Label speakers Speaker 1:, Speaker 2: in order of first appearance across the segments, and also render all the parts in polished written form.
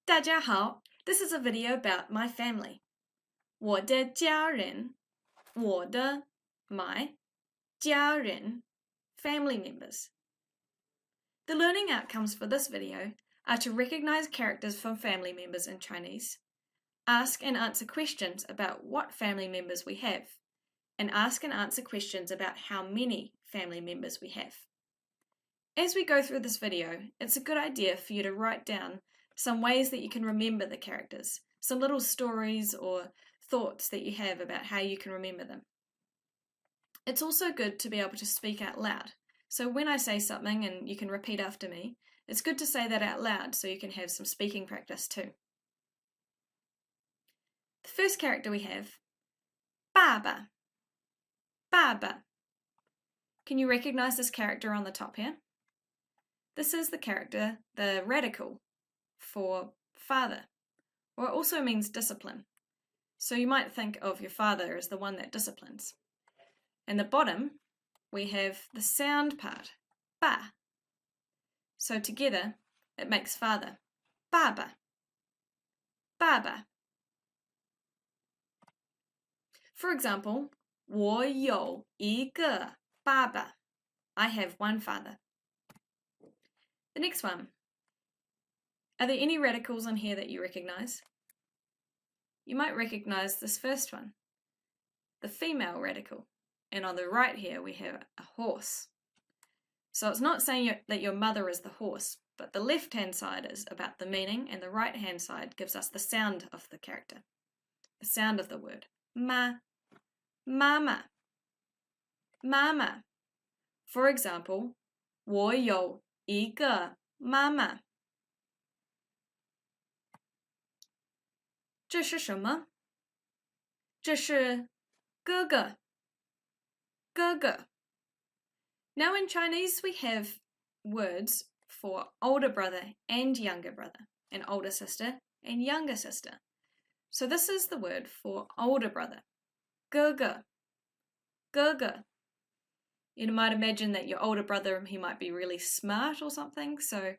Speaker 1: 大家好, this is a video about my family. 我的家人,我的 my 家人 family members. The learning outcomes for this video are to recognize characters from family members in Chinese, ask and answer questions about what family members we have, and ask and answer questions about how many family members we have. As we go through this video, it's a good idea for you to write down some ways that you can remember the characters, some little stories or thoughts that you have about how you can remember them. It's also good to be able to speak out loud. So when I say something and you can repeat after me, it's good to say that out loud so you can have some speaking practice too. The first character we have, 爸爸, 爸爸. Can you recognize this character on the top here? This is the character, the radical for father, or it also means discipline. So you might think of your father as the one that disciplines. In the bottom, we have the sound part, ba. So together, it makes father, 爸爸, 爸爸. For example, 我有一个爸爸. I have one father. The next one. Are there any radicals on here that you recognize? You might recognize this first one, the female radical. And on the right here, we have a horse. So it's not saying that your mother is the horse, but the left-hand side is about the meaning, and the right-hand side gives us the sound of the character, the sound of the word. Ma, mama, mama. For example, 我有一个妈妈. 这是什么? 这是哥哥, 哥哥. Now in Chinese we have words for older brother and younger brother, and older sister and younger sister. So this is the word for older brother, 哥哥, 哥哥. You might imagine that your older brother, he might be really smart or something. So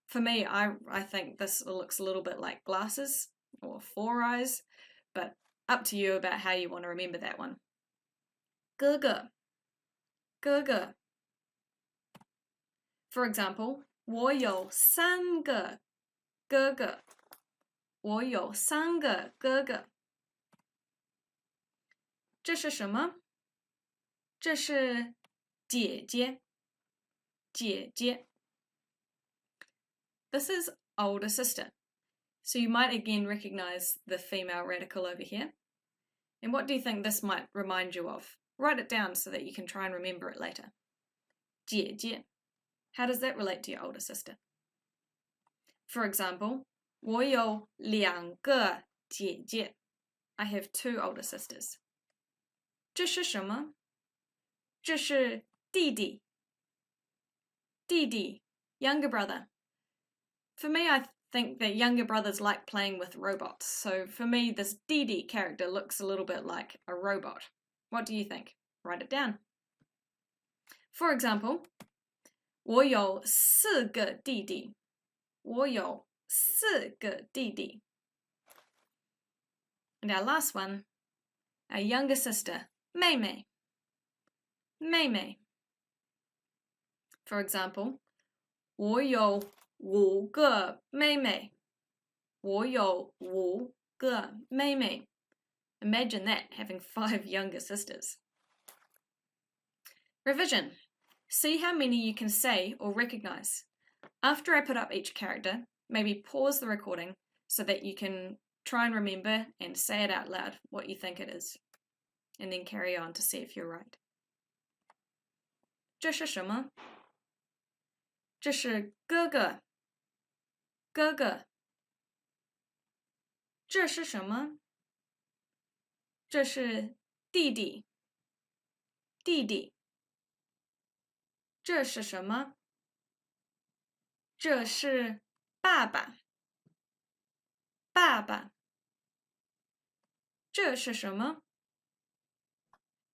Speaker 1: for me, I think this looks a little bit like glasses or 4 eyes, but up to you about how you want to remember that one. 哥哥, 哥哥. For example, 我有3个哥哥. 我有3个哥哥. 这是什么? 这是姐姐, 姐姐. This is older sister. So you might again recognize the female radical over here. And what do you think this might remind you of? Write it down so that you can try and remember it later. 姐姐. How does that relate to your older sister? For example, 我有2个姐姐. I have 2 older sisters. 这是什么? 这是弟弟. 弟弟, younger brother. For me, I think that younger brothers like playing with robots. So for me, this Didi character looks a little bit like a robot. What do you think? Write it down. For example, 我有4个弟弟. 我有4个弟弟. And our last one, our younger sister, 妹妹. 妹妹. For example, 我有5个妹妹. 我有5个妹妹. Imagine that, having 5 younger sisters. Revision. See how many you can say or recognize. After I put up each character, maybe pause the recording so that you can try and remember and say it out loud what you think it is. And then carry on to see if you're right. 这是什么? 这是哥哥. 哥哥. 这是什么? 这是弟弟. 弟弟. 这是什么? 这是爸爸. 爸爸. 这是什么?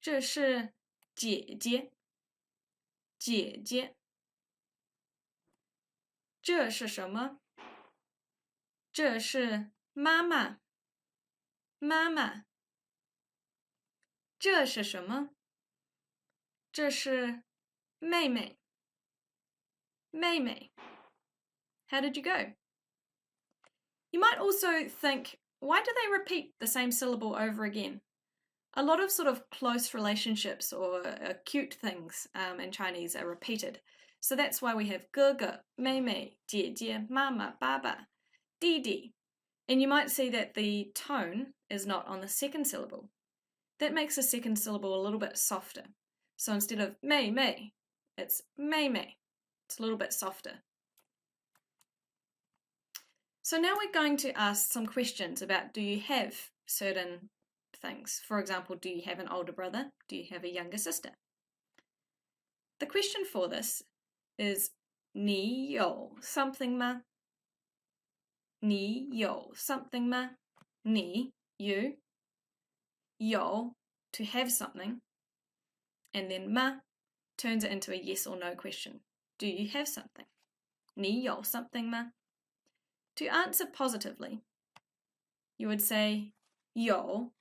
Speaker 1: 这是姐姐. 姐姐. 这是什么?这是妈妈，妈妈。这是什么？这是妹妹，妹妹。How did you go? You might also think, why do they repeat the same syllable over again? A lot of sort of close relationships or acute things in Chinese are repeated. So that's why we have 哥哥, 妹妹, 姐姐, mama, baba, 弟弟. And you might see that the tone is not on the second syllable. That makes the second syllable a little bit softer. So instead of mei mei, it's mei mei. It's a little bit softer. So now we're going to ask some questions about, do you have certain things? For example, do you have an older brother? Do you have a younger sister? The question for this is 你有 something 吗? 你有 something 吗? 你 you, 有 to have something, and then 吗 turns it into a yes or no question. Do you have something? 你有 something 吗? To answer positively, you would say 有.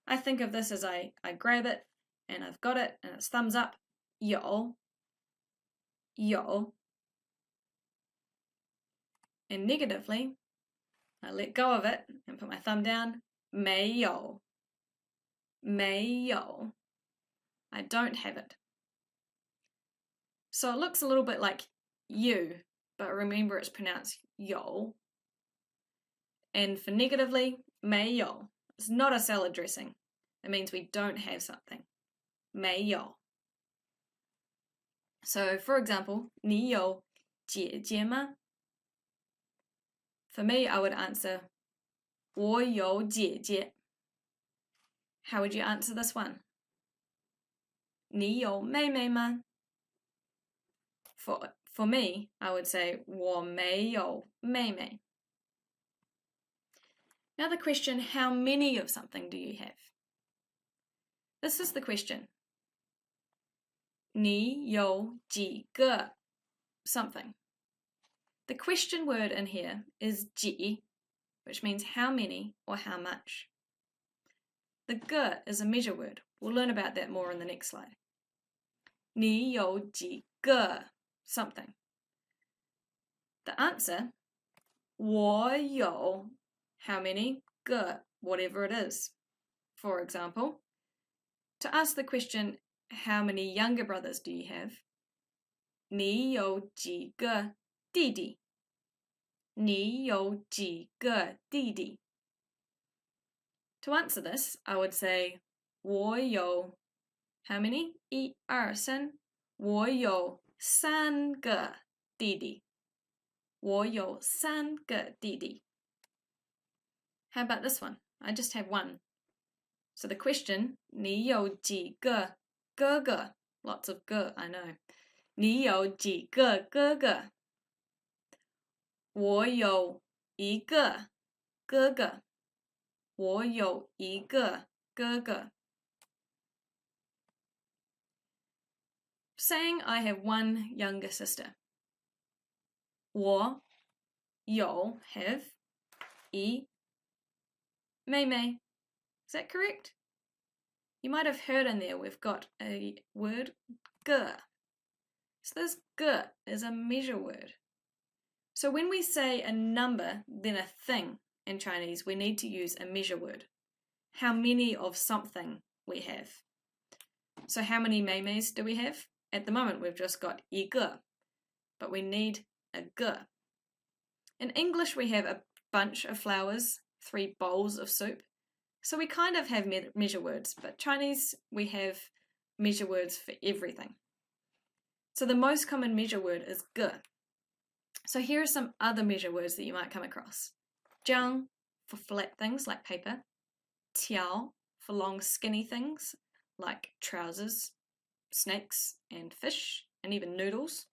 Speaker 1: I think of this as I grab it and I've got it and it's thumbs up. 有. 有. And negatively, I let go of it and put my thumb down. 没有. 没有. I don't have it. So it looks a little bit like you, but remember it's pronounced 有. And for negatively, 没有. It's not a salad dressing. It means we don't have something. 没有. So for example, 你有姐姐吗? For me, I would answer 我有姐姐. How would you answer this one? 你有妹妹吗? For me, I would say 我没有妹妹. Now the question, how many of something do you have? This is the question. 你有几个 something? The question word in here is 几, which means how many or how much. The 个 is a measure word. We'll learn about that more in the next slide. 你有几个 something? The answer, 我有 how many 个 whatever it is. For example, to ask the question, how many younger brothers do you have? 你有几个弟弟? 你有几个弟弟? To answer this, I would say 我有 how many? 一二三我有三个弟弟. 我有三个弟弟. How about this one? I just have one. So the question, 你有几个哥哥? Lots of 个, I know. 你有几个哥哥? 我有一个哥哥. 我有一个哥哥. Saying I have one younger sister. 我有 have 一妹妹. Is that correct? You might have heard in there we've got a word 个. So this 个 is a measure word. So when we say a number, then a thing in Chinese, we need to use a measure word. How many of something we have. So how many meimeis do we have? At the moment, we've just got 一个, but we need a 个. In English, we have a bunch of flowers, 3 bowls of soup. So we kind of have measure words, but Chinese, we have measure words for everything. So the most common measure word is 个. So here are some other measure words that you might come across. 张 for flat things like paper. 条 for long skinny things like trousers, snakes and fish and even noodles.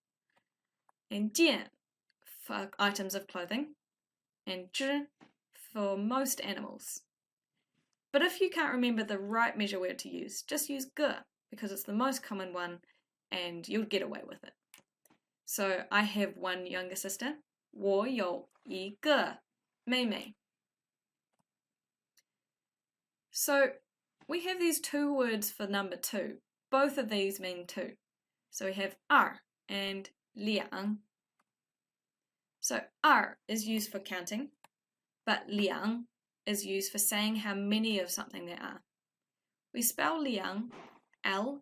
Speaker 1: And 件 for items of clothing. And 只 for most animals. But if you can't remember the right measure word to use, just use 个because it's the most common one and you'll get away with it. So I have one younger sister. 我有一个妹妹. So we have these two words for number 2. Both of these mean 2. So we have 2 and 2. So 2 is used for counting, but 2 is used for saying how many of something there are. We spell 2 L-I-A-N-G.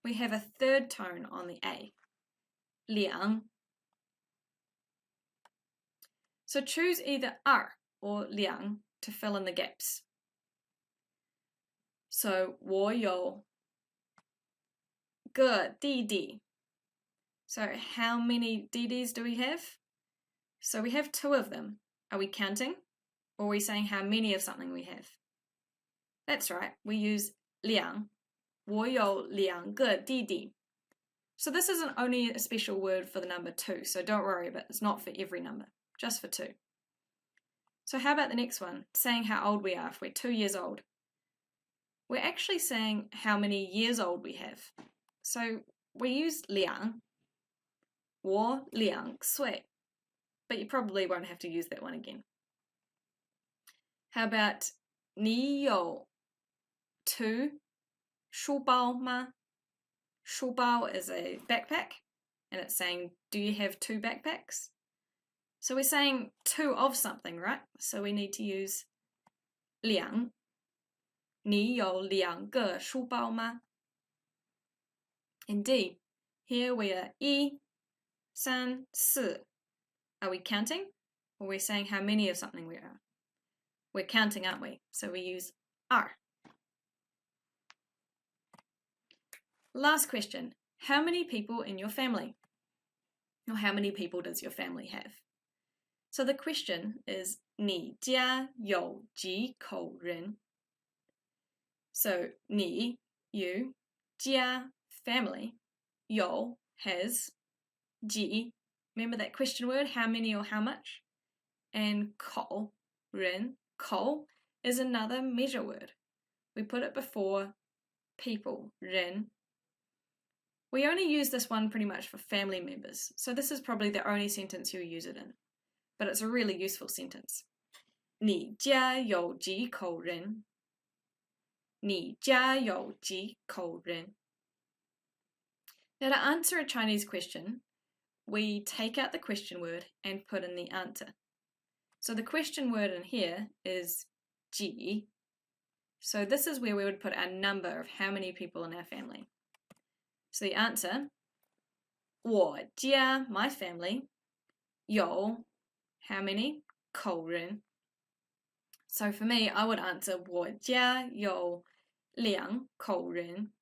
Speaker 1: We have a third tone on the A. 2. So choose either 2 or 2 to fill in the gaps. So 我有个弟弟. So how many didis do we have? So we have 2 of them. Are we counting? Or are we saying how many of something we have? That's right, we use 2. 我有2个弟弟. So this isn't only a special word for the number 2, so don't worry, but it's not for every number, just for 2. So how about the next one, saying how old we are if we're 2 years old? We're actually saying how many years old we have. So we use 2, 我2岁, but you probably won't have to use that one again. How about 你有2书包吗? 书包 is a backpack, and it's saying, do you have 2 backpacks? So we're saying 2 of something, right? So we need to use 2. 你有2个书包吗? Indeed, here we are 1, 3, 4. Are we counting? Or are we saying how many of something we are? We're counting, aren't we? So we use 2. Last question. How many people in your family? Or how many people does your family have? So the question is 你家有几口人? So 你, you, 家, family, 有, has, 几, remember that question word, how many or how much? And 口, 人, 口 is another measure word. We put it before people, 人. We only use this one pretty much for family members, so this is probably the only sentence you'll use it in. But it's a really useful sentence. 你家有几口人? 你家有几口人? Now to answer a Chinese question, we take out the question word and put in the answer. So the question word in here is 几. So this is where we would put our number of how many people in our family. So the answer, 我家, my family, 有, how many, 口人. So for me, I would answer 我家有2口人,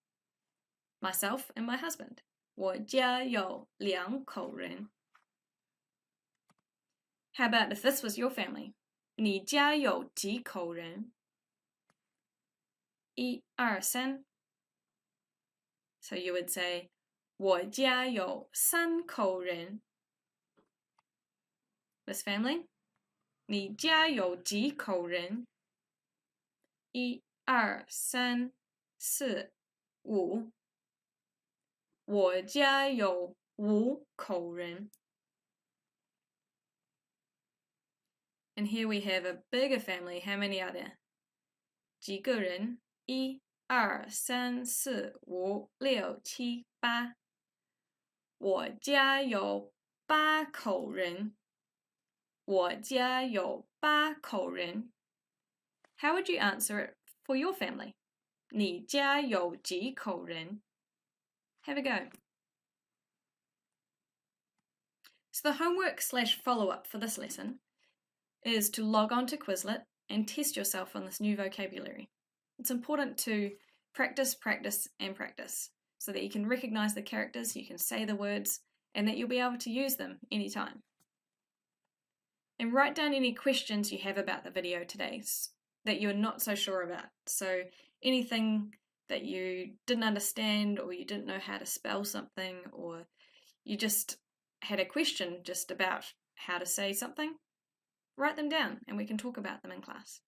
Speaker 1: myself and my husband. 我家有2口人. How about if this was your family? 你家有几口人? 1, 2, 3. So you would say 我家有3口人. This family? 你家有几口人? 1, 2, 3, 4, 5. 我家有5口人. And here we have a bigger family. How many are there? 几个人? 1, 2, 3, 4, 5, 6, 7, 8. 我家有8口人. 我家有8口人. How would you answer it for your family? 你家有几口人? Have a go. So the homework / follow-up for this lesson is to log on to Quizlet and test yourself on this new vocabulary. It's important to practice, practice, and practice so that you can recognize the characters, you can say the words, and that you'll be able to use them anytime. And write down any questions you have about the video today that you're not so sure about. So anything that you didn't understand, or you didn't know how to spell something, or you just had a question just about how to say something, write them down and we can talk about them in class.